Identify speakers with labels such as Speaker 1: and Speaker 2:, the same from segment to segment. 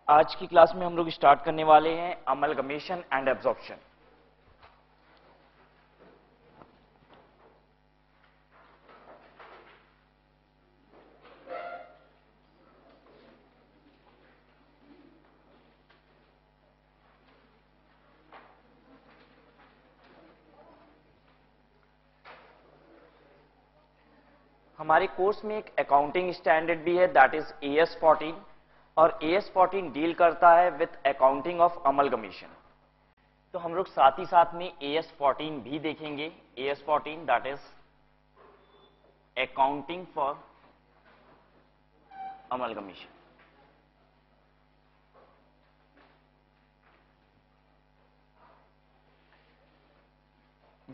Speaker 1: आज की क्लास में हम लोग स्टार्ट करने वाले हैं अमलगमेशन एंड एब्जॉर्प्शन। हमारे कोर्स में एक अकाउंटिंग स्टैंडर्ड भी है, दैट इज AS14, और AS14 डील करता है विथ अकाउंटिंग ऑफ अमलगमेशन। तो हम लोग साथ ही साथ में AS14 भी देखेंगे। AS14 that is accounting for amalgamation.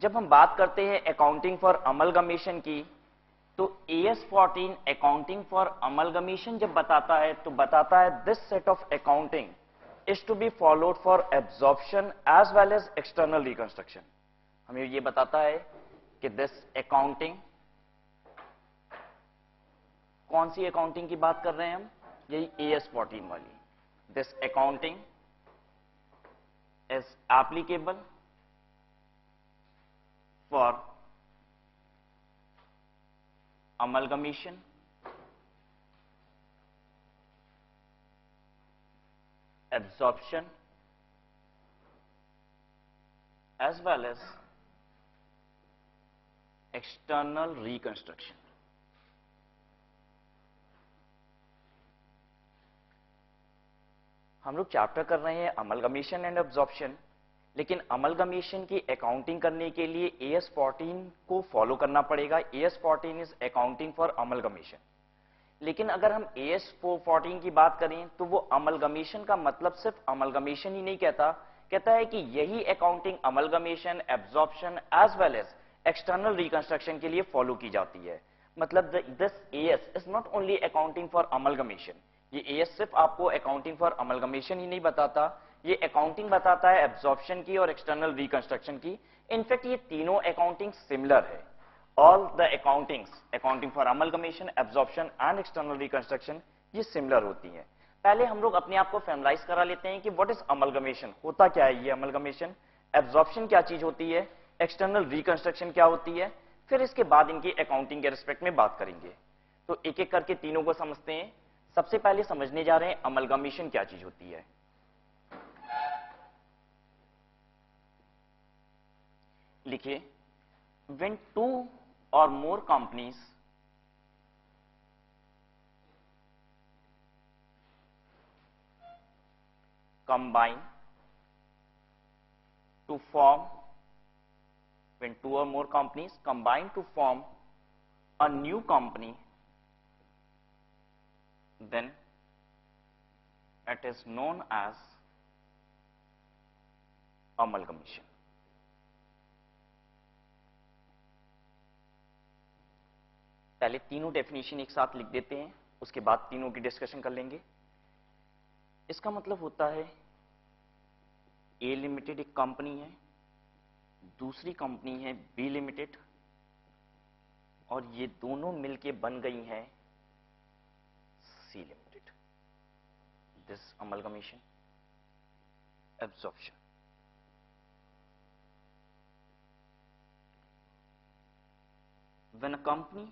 Speaker 1: जब हम बात करते हैं अकाउंटिंग फॉर अमलगमेशन की, तो AS14 अकाउंटिंग फॉर अमलगमेशन जब बताता है तो बताता है this set of accounting is to be followed for absorption as well as external reconstruction. हमें ये बताता है कि दिस अकाउंटिंग, कौन सी अकाउंटिंग की बात कर रहे हैं हम, यही AS14 वाली। This accounting is applicable for amalgamation, absorption, as well as external reconstruction। हम लोग चैप्टर कर रहे हैं अमलगमेशन एंड एब्जॉर्प्शन, लेकिन अमलगमेशन की अकाउंटिंग करने के लिए AS14 को फॉलो करना पड़ेगा। AS14 is accounting for amalgamation. लेकिन अगर हम AS14 की बात करें तो वो अमलगमेशन का मतलब सिर्फ अमलगमेशन ही नहीं कहता, कहता है कि यही accounting amalgamation, absorption as well as external reconstruction के लिए फॉलो की जाती है। मतलब this AS is not only accounting for amalgamation. ये AS सिर्फ आपको अकाउंटिंग फॉर अमलगमेशन ही नहीं बताता, ये अकाउंटिंग बताता है एब्जॉर्प्शन की और एक्सटर्नल रिकंस्ट्रक्शन की। इनफैक्ट ये तीनों अकाउंटिंग सिमिलर है। All the accountings, accounting for amalgamation, absorption and external reconstruction, ये सिमिलर होती हैं। पहले हम लोग अपने आप को फैमिलाइज करा लेते हैं कि व्हाट इज अमलगमेशन, होता क्या है ये अमलगमेशन, एब्जॉर्प्शन क्या चीज होती है, एक्सटर्नल रिकंस्ट्रक्शन क्या होती है, फिर इसके बाद इनकी अकाउंटिंग के रिस्पेक्ट में बात करेंगे। तो एक एक करके तीनों को समझते हैं। सबसे पहले समझने जा रहे हैं अमलगमेशन क्या चीज होती है। लिखिए, when two or more companies combine to form, when two or more companies combine to form a new company, then it is known as amalgamation। पहले तीनों डेफिनेशन एक साथ लिख देते हैं, उसके बाद तीनों की डिस्कशन कर लेंगे। इसका मतलब होता है A लिमिटेड एक कंपनी है, दूसरी कंपनी है B लिमिटेड, और ये दोनों मिलके बन गई हैं C limited. This amalgamation, absorption. When a company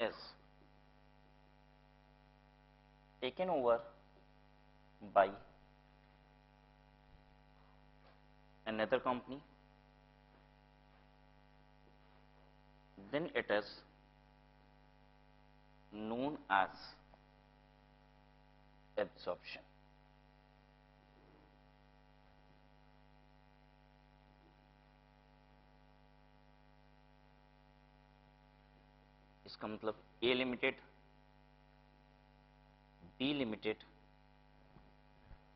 Speaker 1: is taken over by another company, then it is known as absorption। इसका मतलब A लिमिटेड, B लिमिटेड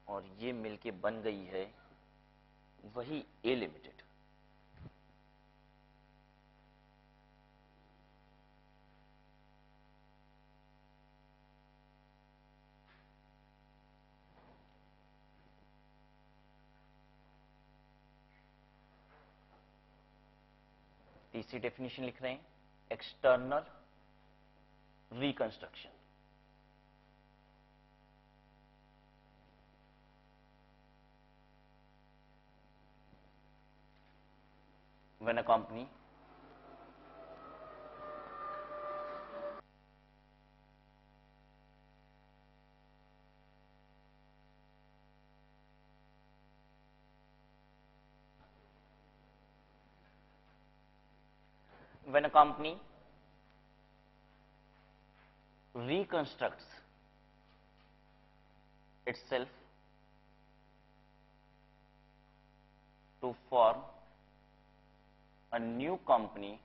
Speaker 1: और ये मिलके बन गई है वही A लिमिटेड। तीसरी डेफिनेशन लिख रहे हैं, external reconstruction. when a company reconstructs itself to form a new company,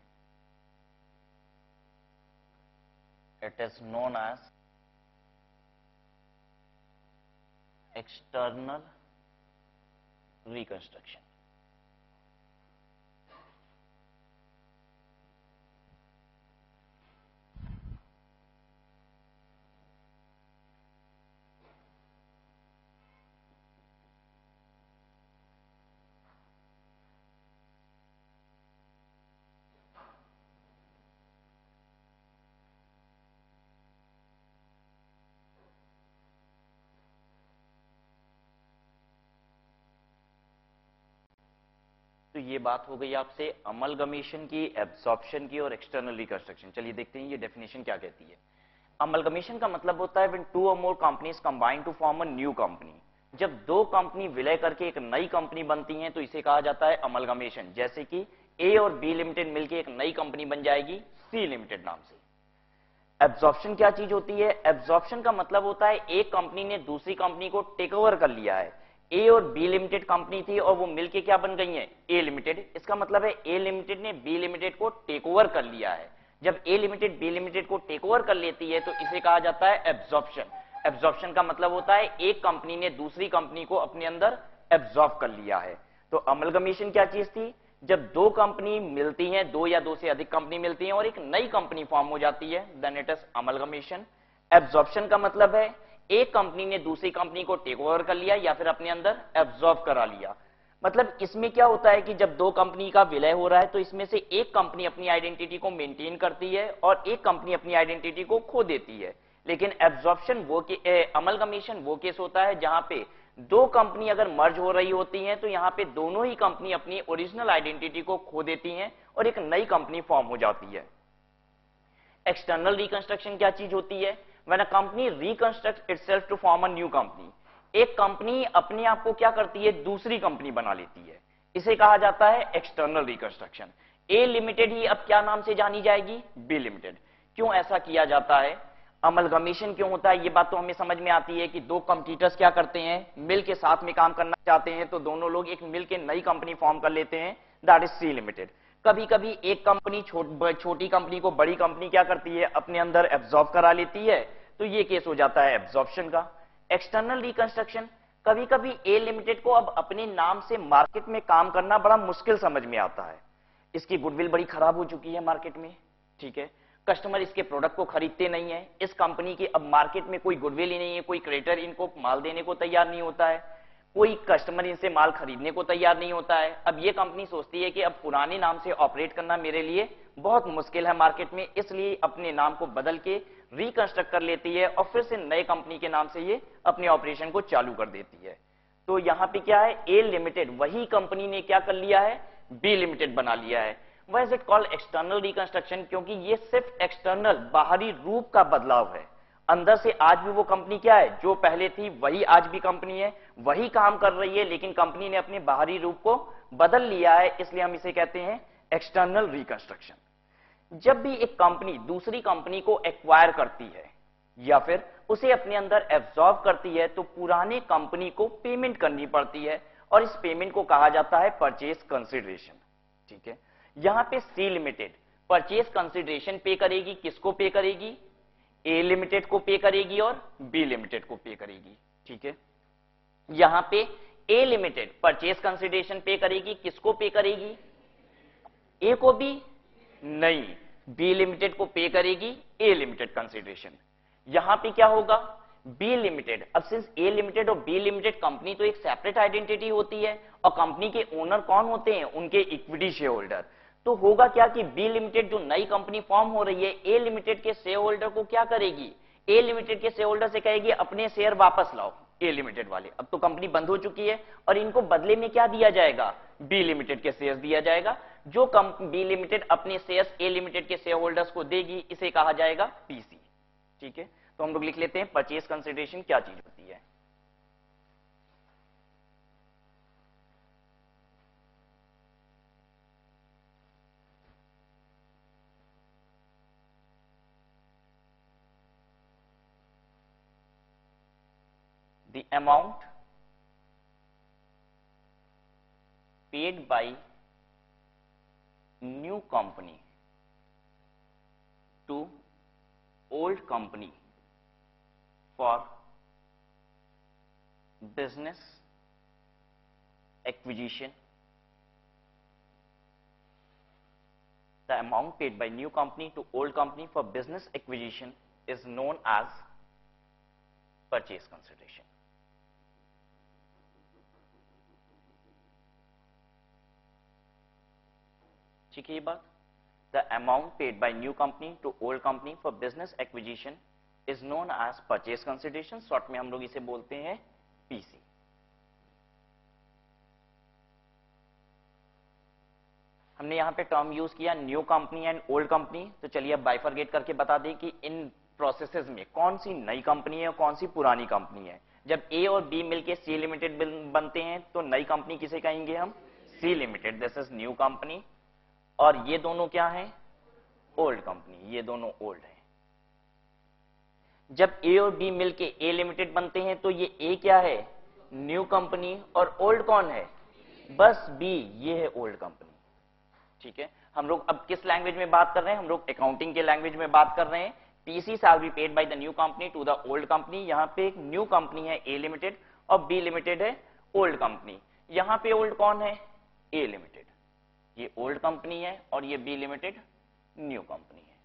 Speaker 1: it is known as external reconstruction. तो ये बात हो गई आपसे अमलगमेशन की, एब्जॉर्प्शन की और एक्सटर्नल रिकंस्ट्रक्शन। चलिए देखते हैं ये डेफिनेशन क्या कहती है। अमलगमेशन का मतलब होता है व्हेन टू और more companies combine to form a new company. जब दो कंपनी विलय करके एक नई कंपनी बनती हैं तो इसे कहा जाता है अमलगमेशन। जैसे कि ए और बी लिमिटेड मिलकर एक नई कंपनी बन जाएगी सी लिमिटेड नाम से। एब्जॉर्प्शन क्या चीज होती है? एब्जॉर्प्शन का मतलब होता है एक कंपनी ने दूसरी कंपनी को टेक ओवर कर लिया है। ए और बी लिमिटेड कंपनी थी और वो मिलके क्या बन गई है? A limited. इसका मतलब है ए लिमिटेड ने बी लिमिटेड को टेक ओवर कर लिया है। जब ए लिमिटेड बी लिमिटेड को टेक ओवर कर लेती है तो इसे कहा जाता है एब्जॉर्प्शन। एब्जॉर्प्शन का मतलब होता है एक कंपनी ने दूसरी कंपनी को अपने अंदर एब्जॉर्ब कर लिया है। तो अमलगमेशन क्या चीज थी? जब दो कंपनी मिलती हैं, दो या दो से अधिक कंपनी मिलती हैं और एक नई कंपनी फॉर्म हो जाती है, then it is amalgamation. Absorption का मतलब है एक कंपनी ने दूसरी कंपनी को टेक ओवर कर लिया या फिर अपने अंदर एब्जॉर्ब करा लिया। मतलब इसमें क्या होता है कि जब दो कंपनी का विलय हो रहा है तो इसमें से एक कंपनी अपनी आइडेंटिटी को मेंटेन करती है और एक कंपनी अपनी आइडेंटिटी को खो देती है। लेकिन एब्जॉर्प्शन अमलगमेशन वो केस होता है जहां पे दो कंपनी अगर मर्ज हो रही होती हैं तो यहां पे दोनों ही कंपनी अपनी ओरिजिनल आइडेंटिटी को खो देती हैं और एक नई कंपनी फॉर्म हो जाती है। एक्सटर्नल रिकंस्ट्रक्शन क्या चीज होती है? When a company reconstructs itself to form a new company, एक कंपनी अपने आप को क्या करती है? दूसरी कंपनी बना लेती है। इसे कहा जाता है एक्सटर्नल रिकंस्ट्रक्शन। ए लिमिटेड ही अब क्या नाम से जानी जाएगी? B limited. क्यों ऐसा किया जाता है? अमलगमेशन क्यों होता है? ये बात तो हमें समझ में आती है कि दो कंपटीटर्स क्या करते हैं? मिल के साथ में काम करना चाहते हैं तो दोनों लोग एक मिल के नई कंपनी फॉर्म कर लेते हैं, दैट इज सी लिमिटेड। कभी कभी एक कंपनी छोटी कंपनी को बड़ी कंपनी क्या करती है? अपने अंदर एब्जॉर्ब करा लेती है, तो ये केस हो जाता है एब्जॉर्प्शन का। एक्सटर्नल रिकंस्ट्रक्शन, कभी कभी ए लिमिटेड को अब अपने नाम से मार्केट में काम करना बड़ा मुश्किल समझ में आता है। इसकी गुडविल बड़ी खराब हो चुकी है मार्केट में, ठीक है, कस्टमर इसके प्रोडक्ट को खरीदते नहीं है, इस कंपनी की अब मार्केट में कोई गुडविल ही नहीं है, कोई क्रेडिटर इनको माल देने को तैयार नहीं होता है, कोई कस्टमर इनसे माल खरीदने को तैयार नहीं होता है। अब ये कंपनी सोचती है कि अब पुराने नाम से ऑपरेट करना मेरे लिए बहुत मुश्किल है मार्केट में, इसलिए अपने नाम को बदल के रिकंस्ट्रक्ट कर लेती है और फिर से नए कंपनी के नाम से ये अपने ऑपरेशन को चालू कर देती है। तो यहां पे क्या है? ए लिमिटेड वही कंपनी ने क्या कर लिया है? बी लिमिटेड बना लिया है। Why is it called external reconstruction? क्योंकि ये सिर्फ एक्सटर्नल बाहरी रूप का बदलाव है। अंदर से आज भी वो कंपनी क्या है? जो पहले थी वही आज भी कंपनी है, वही काम कर रही है, लेकिन कंपनी ने अपने बाहरी रूप को बदल लिया है, इसलिए हम इसे कहते हैं एक्सटर्नल रिकंस्ट्रक्शन। जब भी एक कंपनी दूसरी कंपनी को एक्वायर करती है या फिर उसे अपने अंदर एब्जॉर्ब करती है तो पुराने कंपनी को पेमेंट करनी पड़ती है और इस पेमेंट को कहा जाता है परचेज कंसिडरेशन, ठीक है। यहां पे सी लिमिटेड परचेज कंसिडरेशन पे करेगी, किसको पे करेगी? ए लिमिटेड को पे करेगी और बी लिमिटेड को पे करेगी, ठीक है। यहां पे ए लिमिटेड परचेज कंसिडरेशन पे करेगी, किसको पे करेगी? ए को भी नहीं, बी लिमिटेड को पे करेगी ए लिमिटेड कंसिडरेशन। यहां पे क्या होगा? बी लिमिटेड, अब सिंस ए लिमिटेड और बी लिमिटेड कंपनी तो एक सेपरेट आइडेंटिटी होती है और कंपनी के ओनर कौन होते हैं? उनके इक्विटी शेयर होल्डर। तो होगा क्या कि बी लिमिटेड जो नई कंपनी फॉर्म हो रही है, ए लिमिटेड के शेयर होल्डर को क्या करेगी? ए लिमिटेड के शेयर होल्डर से कहेगी अपने शेयर वापस लाओ, ए लिमिटेड वाले। अब तो कंपनी बंद हो चुकी है और इनको बदले में क्या दिया जाएगा, बी लिमिटेड के शेयर्स दिया जाएगा। जो बी लिमिटेड अपने शेयर्स ए लिमिटेड के शेयर होल्डर्स को देगी इसे कहा जाएगा पीसी। ठीक है, तो हम लोग लिख लेते हैं परचेज कंसिडरेशन क्या चीज होती है। The amount paid by new company to old company for business acquisition. The amount paid by new company to old company for business acquisition is known as purchase consideration. ठीक है ये बात। The amount paid by new company to old company for business acquisition is known as purchase consideration, शॉर्ट में हम लोग इसे बोलते हैं पीसी। हमने यहां पे टर्म यूज किया new company and old company, तो चलिए अब बाइफरगेट करके बता दें कि इन प्रोसेसेस में कौन सी नई कंपनी है और कौन सी पुरानी कंपनी है। जब ए और बी मिलके सी लिमिटेड बनते हैं तो नई कंपनी किसे कहेंगे हम, C limited, this is new company. और ये दोनों क्या हैं, ओल्ड कंपनी, ये दोनों ओल्ड हैं। जब ए और बी मिलके ए लिमिटेड बनते हैं तो ये ए क्या है, न्यू कंपनी, और ओल्ड कौन है, बस बी, ये है ओल्ड कंपनी। ठीक है, हम लोग अब किस लैंग्वेज में बात कर रहे हैं, हम लोग अकाउंटिंग के लैंग्वेज में बात कर रहे हैं। PC shall be paid by the new company to the old company. यहां पे एक न्यू कंपनी है ए लिमिटेड और बी लिमिटेड है ओल्ड कंपनी। यहां पे ओल्ड कौन है, ए लिमिटेड, ये ओल्ड कंपनी है और ये बी लिमिटेड न्यू कंपनी है।